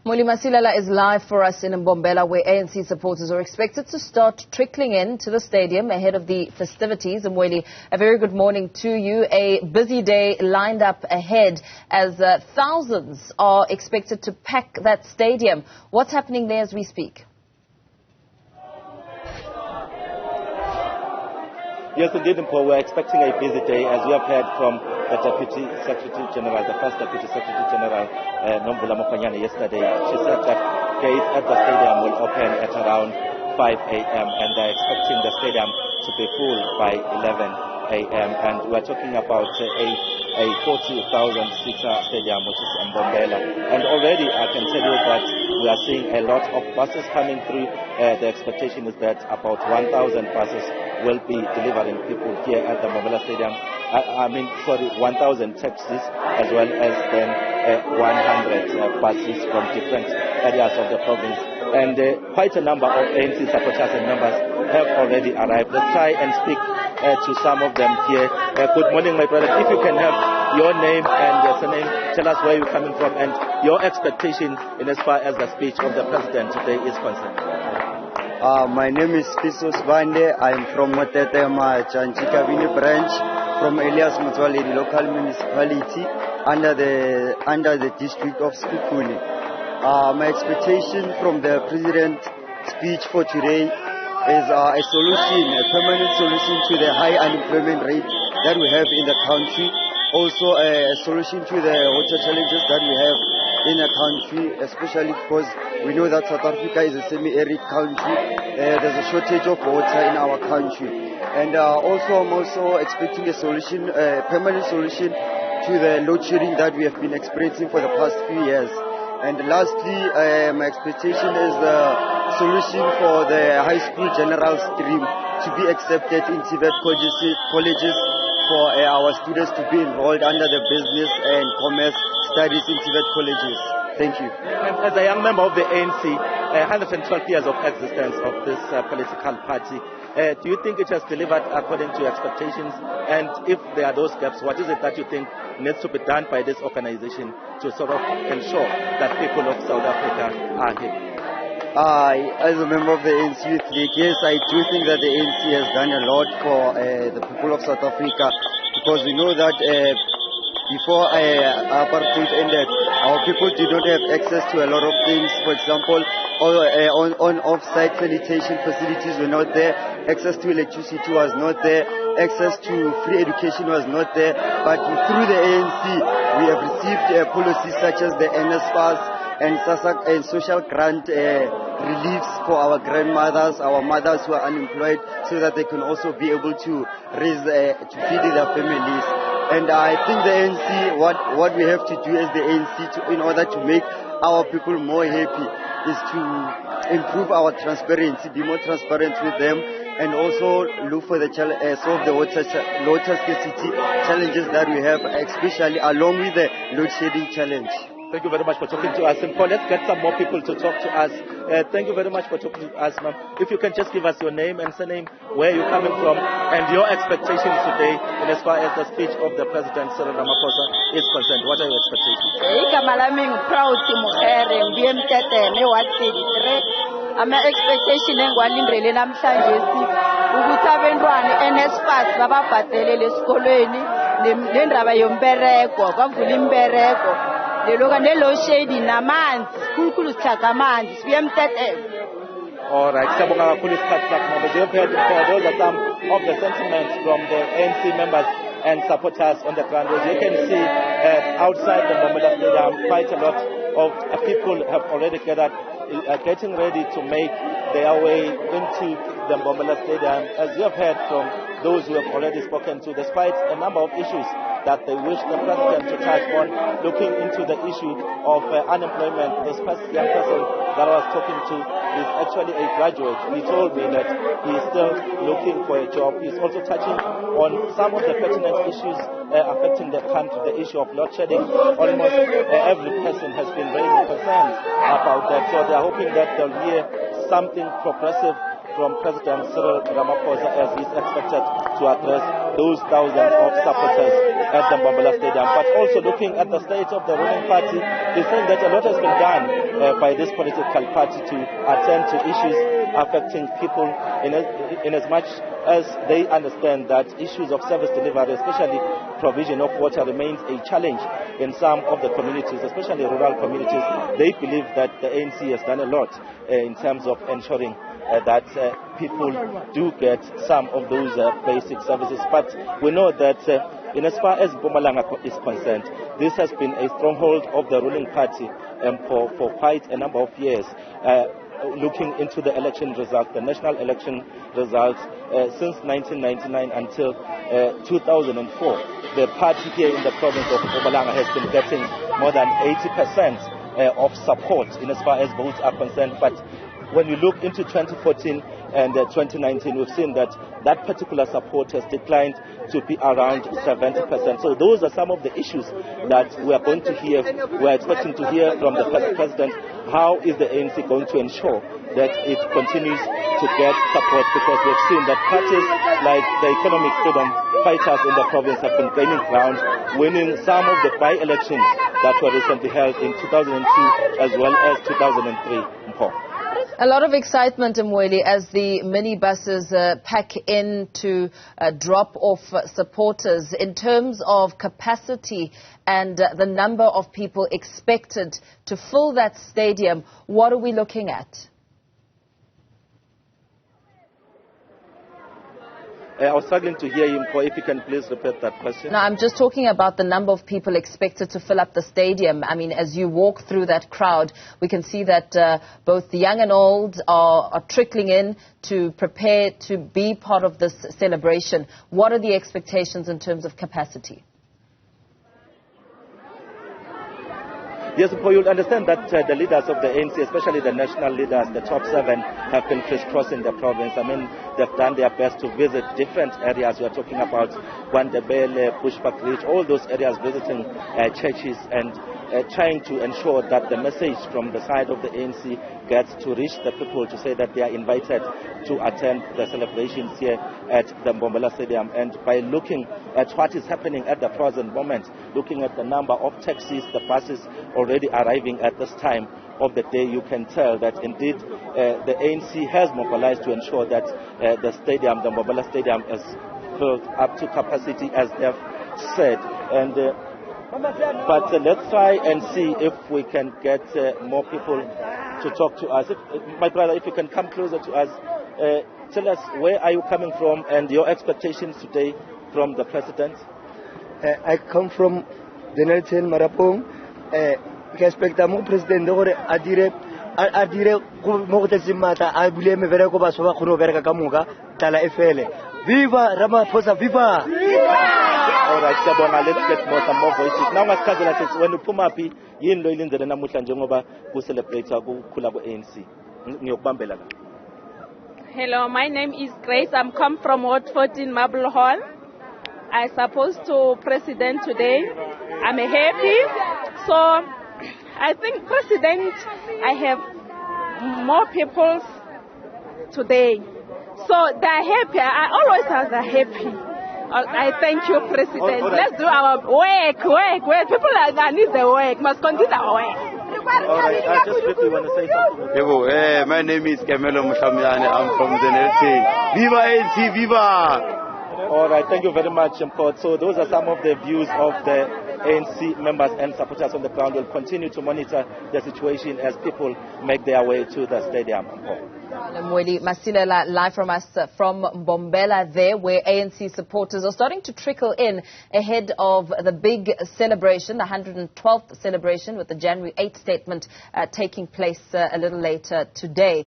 Mweli Masilela is live for us in Mbombela, where ANC supporters are expected to start trickling in to the stadium ahead of the festivities. And Mweli, a very good morning to you. A busy day lined up ahead as thousands are expected to pack that stadium. What's happening there as we speak? Yes, indeed, Mpo, we're expecting a busy day, as we have heard from the Deputy Secretary General, the first Deputy Secretary General, Mbombela yesterday. She said that gates at the stadium will open at around 5 a.m. and they're expecting the stadium to be full by 11 a.m. And we're talking about a 40,000-seater stadium, which is Mbombela. And already I can tell you that we are seeing a lot of buses coming through. The expectation is that about 1,000 buses will be delivering people here at the Mbombela Stadium. 1,000 taxis, as well as then 100 buses from different areas of the province. And quite a number of ANC supporters and members have already arrived. Let's try and speak to some of them here. Good morning, my brother. If you can have your name and your surname, tell us where you're coming from and your expectation in as far as the speech of the president today is concerned. My name is Pisos Bande. I'm from Motetema Chanchikavini branch, from Elias Mutuali local municipality under the district of Skukuni. My expectation from the president's speech for today is a solution, a permanent solution to the high unemployment rate that we have in the country. Also a solution to the water challenges that we have in the country, especially because we know that South Africa is a semi-arid country. There's a shortage of water in our country. And I'm also expecting a solution, a permanent solution to the load shedding that we have been experiencing for the past few years. And lastly, my expectation is the solution for the high school general stream to be accepted in TVET colleges for our students to be enrolled under the business and commerce studies in TVET colleges. Thank you. As a young member of the ANC, 112 years of existence of this political party, do you think it has delivered according to your expectations? And if there are those gaps, what is it that you think needs to be done by this organization to sort of ensure that people of South Africa are happy? As a member of the ANC Youth League, yes, I do think that the ANC has done a lot for the people of South Africa, because we know that before apartheid ended, our people did not have access to a lot of things. For example, on-off-site sanitation facilities were not there, access to electricity was not there, access to free education was not there. But through the ANC, we have received policies such as the NSFAS and social grant reliefs for our grandmothers, our mothers who are unemployed, so that they can also be able to raise, to feed their families. And I think the ANC, what we have to do as the ANC in order to make our people more happy is to improve our transparency, be more transparent with them, and also look for the solve the water scarcity challenges that we have, especially along with the load shedding challenge. Thank you very much for talking to us. And Paul, let's get some more people to talk to us. Thank you very much for talking to us, ma'am. If you can just give us your name and surname, where you're coming from, and your expectations today, and as far as the speech of the President, Cyril Ramaphosa, is concerned. What are your expectations? Ama expectation engwalindele namhlanje ukuthi abantwana NSFAS bababhadelele esikolweni nendaba yombereko bavula imbereko leloka nelo shade namanzi khulukhulu sihlaga amanzi sibuye emtetele. All right, siyabonga kakhulu isikhathi sakho mama. Those are some of the sentiments from the ANC members and supporters on the ground. As you can see, outside the Mbombela Stadium, quite a lot of people have already gathered, getting ready to make their way into the Mbombela Stadium. As you have heard from those who have already spoken to, despite a number of issues that they wish the president to touch on, looking into the issue of unemployment. This young person that I was talking to is actually a graduate. He told me that he is still looking for a job. He's also touching on some of the pertinent issues affecting the country, the issue of load shedding. Almost every person has been raising concerns about that. So they are hoping that they'll hear something progressive from President Cyril Ramaphosa as he's expected to address those thousands of supporters at the Mbombela Stadium. But also looking at the state of the ruling party, they're saying that a lot has been done by this political party to attend to issues affecting people in as much as they understand that issues of service delivery, especially provision of water, remains a challenge in some of the communities, especially rural communities. They believe that the ANC has done a lot in terms of ensuring that people do get some of those basic services. But we know that in as far as Mpumalanga is concerned, this has been a stronghold of the ruling party for quite a number of years. Looking into the election results, the national election results since 1999 until 2004, the party here in the province of Mpumalanga has been getting more than 80% of support in as far as votes are concerned. But when you look into 2014 and 2019, we've seen that that particular support has declined to be around 70%. So those are some of the issues that we are going to hear. We are expecting to hear from the president. How is the ANC going to ensure that it continues to get support? Because we've seen that parties like the Economic Freedom Fighters in the province have been gaining ground, winning some of the by-elections that were recently held in 2002 as well as 2003. A lot of excitement in Mweli as the minibuses pack in to drop off supporters. In terms of capacity and the number of people expected to fill that stadium, what are we looking at? I was struggling to hear you, if you can please repeat that question. No, I'm just talking about the number of people expected to fill up the stadium. I mean, as you walk through that crowd, we can see that both the young and old are trickling in to prepare to be part of this celebration. What are the expectations in terms of capacity? Yes, you'll understand that the leaders of the ANC, especially the national leaders, the top 7, have been crisscrossing the province. I mean, they've done their best to visit different areas. We are talking about Wandebele, Bushbuck Ridge, all those areas, visiting churches and trying to ensure that the message from the side of the ANC gets to reach the people to say that they are invited to attend the celebrations here at the Mbombela Stadium. And by looking at what is happening at the present moment, looking at the number of taxis, the buses already arriving at this time of the day, you can tell that indeed the ANC has mobilized to ensure that the stadium, the Mbombela Stadium, is filled up to capacity as they've said. And but let's try and see if we can get more people to talk to us. My brother, if you can come closer to us, tell us where are you coming from and your expectations today from the president. I come from the Nelson Marapong. Ke expecta mo president gore a dire mo go tsimata a bule me vereko ba so ba khone bereka ka moka tala efele. Viva Ramaphosa, viva! All right, Sabona, let's get some more voices. Now, ngasicazela sithi wena uphuma phi yini lo ilindele namuhla njengoba ku celebrate ukukhula kwe-ANC. Ngiyokubambela la. Hello, my name is Grace. I'm come from Ward 14 Marble Hall. I supposed to president today. I'm happy. So I think president, I have more people today. So they're happy. I always have the happy. I thank you, President. Right. Let's do our work. People that need the work must continue our work. All right, I just quickly want to say something. My name is Kamelo Mushamyane. I'm from the NLC. Viva ANC, viva! All right, thank you very much, Mkot. So those are some of the views of the ANC members and supporters on the ground. We'll continue to monitor the situation as people make their way to the stadium. Mweli, Masilela, live from us from Mbombela there, where ANC supporters are starting to trickle in ahead of the big celebration, the 112th celebration, with the January 8th statement taking place a little later today.